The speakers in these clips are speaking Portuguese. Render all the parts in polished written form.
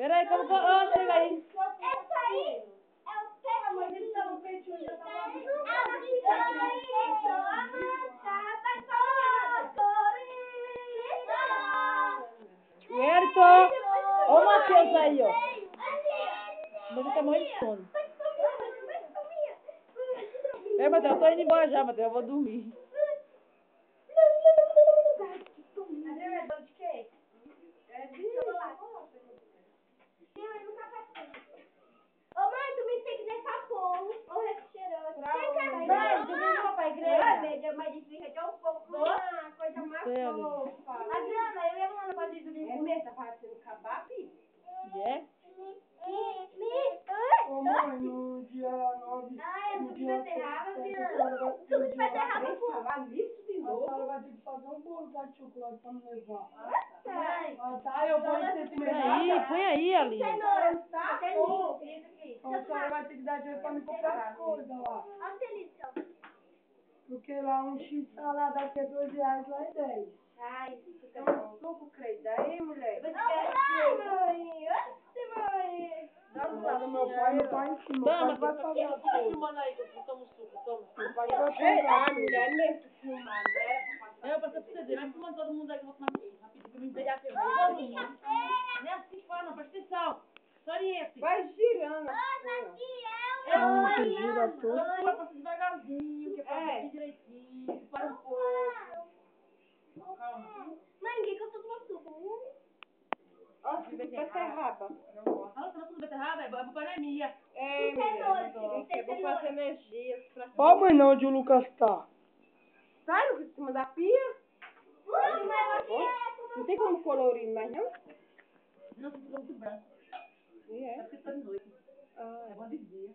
Peraí, que eu vou... Ó, chega aí. Essa aí é o peixe. Mas eles estavam feitos já tá Wellington! Ó o Matheus aí, ó. Você tá morrendo de sono. É, Matheus, eu tô indo embora já, Matheus. Eu vou dormir. Adriana, é dono de quê? É de chocolate. Ô mãe, tu me tem nessa pão. Ô refrigerante. Mãe, domingo vou pra igreja. Mas isso é um pouco. Coisa mais fofa. Adriana, eu ia lá na parte de domingo. É mesmo? Tá fazendo cabapi? É? Ô mãe, no dia 9. Ah, é no suco de dia beterraba, 7, Adriana. Suco de beterraba, Vem falar nisso de a novo? senhora vai ter que fazer um bolo de chocolate pra me levar. Mãe, Ah, tá, eu vou em cento e Põe meia. aí, põe aí, Aline. Cenoura. tá? Delícia. Isso aqui. Então a senhora vai ter que dar dinheiro pra me comprar as coisas lá. Olha delícia. Porque lá um X salada aqui é R$2, lá é 10. Ai, isso é um suco, creio. Daí, mulher. Ai, mãe. Mãe. Agora meu pai em cima. Toma, O pai vai fazer as tá coisas. filmando aí, que eu tomo suco, toma. O pai vai Ei, fazer a as coisas. mulher mesmo filmar, né? Eu passei pra você ver, vai filmando todo mundo aí que eu vou tomar suco. Rapidinho, pra mim pegar a cerveja. Nem assiste fora, não, presta atenção. Só esse. Vai girando. Não, você gira tudo. Vai passar devagarzinho, que é pra ver direitinho. Para um pouco. Calma. Mãe, que eu tô tomando suco? Ó, suco de beterraba. Ah, você não come beterraba? É panemia. É, mulher. Eu vou fazer energias pra... Ó, mãe, não, onde o Lucas tá. Sai em cima da pia? Não tem como colorir mais, não? Não, ficou muito branco. É. É porque tá de noite. Ah, É bom de dia.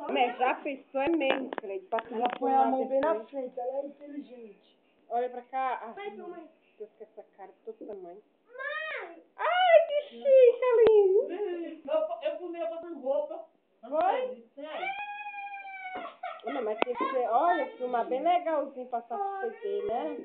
mas já pensou é mesmo, creio. Ela põe a mão bem na frente, ela é inteligente. Olha pra cá. Ah, Mãe, mãe. Deus, com essa cara de todo tamanho. Ai, que chique, lindo. Eu fumei, eu passando roupa. Foi? Não, mas tem que ser, olha, filmar bem legalzinho, passar pro CT, né?